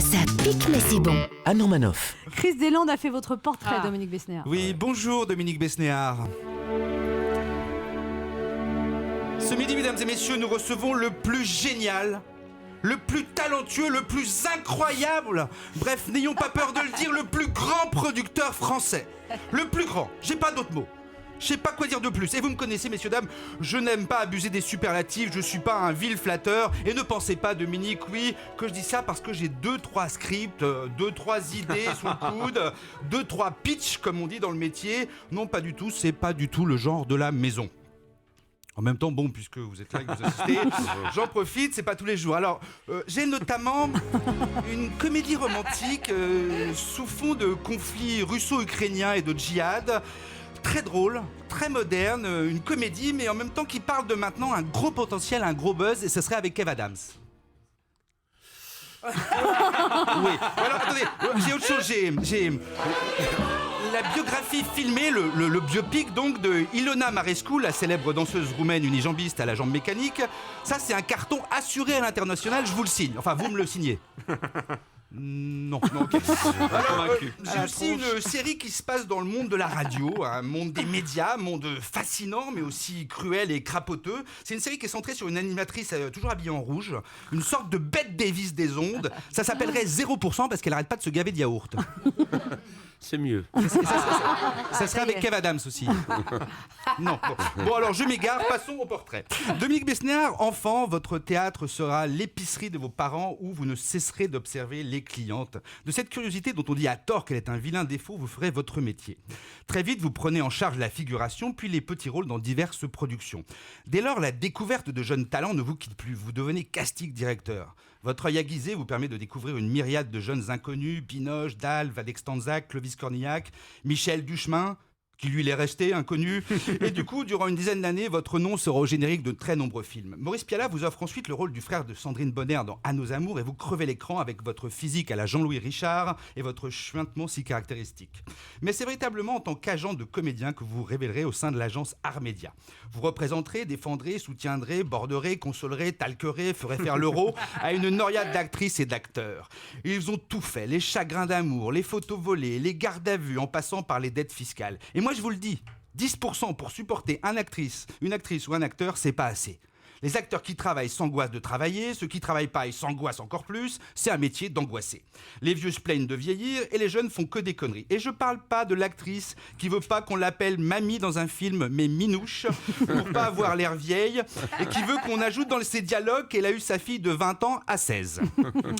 Ça pique mais c'est bon. Anne Romanoff. Chris Deslandes a fait votre portrait, Dominique Besnéard. Oui, bonjour Dominique Besnéard. Ce midi, mesdames et messieurs, nous recevons le plus génial, le plus talentueux, le plus incroyable, bref, n'ayons pas peur de le dire, le plus grand producteur français. Le plus grand, j'ai pas d'autres mots. Je sais pas quoi dire de plus. Et vous me connaissez, messieurs, dames, je n'aime pas abuser des superlatifs, je suis pas un vil flatteur. Et ne pensez pas, Dominique, oui, que je dis ça parce que j'ai 2-3 scripts, 2-3 idées sous le coude, 2-3 pitchs, comme on dit dans le métier. Non, pas du tout, c'est pas du tout le genre de la maison. En même temps, bon, puisque vous êtes là et que vous assistez, j'en profite, c'est pas tous les jours. Alors, j'ai notamment une comédie romantique sous fond de conflits russo-ukrainiens et de djihad. Très drôle, très moderne, une comédie, mais en même temps qui parle de maintenant un gros potentiel, un gros buzz, et ce serait avec Kev Adams. Oui. Alors, attendez, j'ai autre chose, j'ai la biographie filmée, le biopic donc de Ilona Marescu, la célèbre danseuse roumaine unijambiste à la jambe mécanique. Ça, c'est un carton assuré à l'international, je vous le signe. Enfin, vous me le signez. Non, ok. J'ai aussi une série qui se passe dans le monde de la radio, un monde des médias, un monde fascinant mais aussi cruel et crapoteux. C'est une série qui est centrée sur une animatrice toujours habillée en rouge, une sorte de Bette Davis des ondes. Ça s'appellerait 0% parce qu'elle arrête pas de se gaver de yaourt. C'est mieux. Ça serait avec Kev Adams aussi. Non. Bon, alors je m'égare, passons au portrait. Dominique Besnéard, enfant, votre théâtre sera l'épicerie de vos parents où vous ne cesserez d'observer les clientes. De cette curiosité dont on dit à tort qu'elle est un vilain défaut, vous ferez votre métier. Très vite, vous prenez en charge la figuration, puis les petits rôles dans diverses productions. Dès lors, la découverte de jeunes talents ne vous quitte plus. Vous devenez casting directeur. Votre œil aiguisé vous permet de découvrir une myriade de jeunes inconnus, Binoche, Dalle, Vadek Stanzac, Clovis Cornillac, Michel Duchemin, qui lui l'est resté inconnu. Et du coup, durant une dizaine d'années, votre nom sera au générique de très nombreux films. Maurice Pialat vous offre ensuite le rôle du frère de Sandrine Bonner dans À nos amours et vous crevez l'écran avec votre physique à la Jean-Louis Richard et votre chuintement si caractéristique. Mais c'est véritablement en tant qu'agent de comédien que vous vous révélerez au sein de l'agence Armédia. Vous représenterez, défendrez, soutiendrez, borderez, consolerez, talquerez, ferez faire l'euro à une noyade d'actrices et d'acteurs. Ils ont tout fait, les chagrins d'amour, les photos volées, les gardes à vue en passant par les dettes fiscales. Et moi, je vous le dis, 10% pour supporter une actrice ou un acteur, c'est pas assez. Les acteurs qui travaillent s'angoissent de travailler, ceux qui travaillent pas, ils s'angoissent encore plus. C'est un métier d'angoissé. Les vieux se plaignent de vieillir et les jeunes font que des conneries. Et je parle pas de l'actrice qui veut pas qu'on l'appelle mamie dans un film, mais minouche, pour pas avoir l'air vieille, et qui veut qu'on ajoute dans ses dialogues qu'elle a eu sa fille de 20 ans à 16.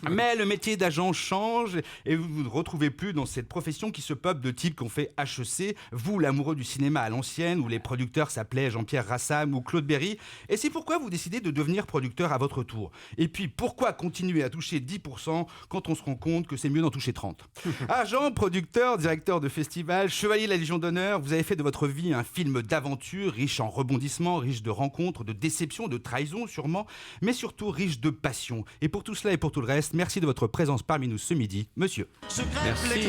Mais le métier d'agent change et vous ne vous retrouvez plus dans cette profession qui se peuple de types qui ont fait HEC, vous l'amoureux du cinéma à l'ancienne, où les producteurs s'appelaient Jean-Pierre Rassam ou Claude Berry. Et c'est pourquoi vous décidez de devenir producteur à votre tour. Et puis, pourquoi continuer à toucher 10% quand on se rend compte que c'est mieux d'en toucher 30 ? Agent, producteur, directeur de festival, chevalier de la Légion d'honneur, vous avez fait de votre vie un film d'aventure, riche en rebondissements, riche de rencontres, de déceptions, de trahisons sûrement, mais surtout riche de passion. Et pour tout cela et pour tout le reste, merci de votre présence parmi nous ce midi, monsieur. Merci.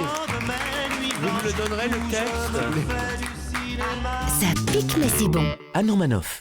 Vous me le donnerez le texte ? Ça pique mais c'est bon. Anne Romanoff.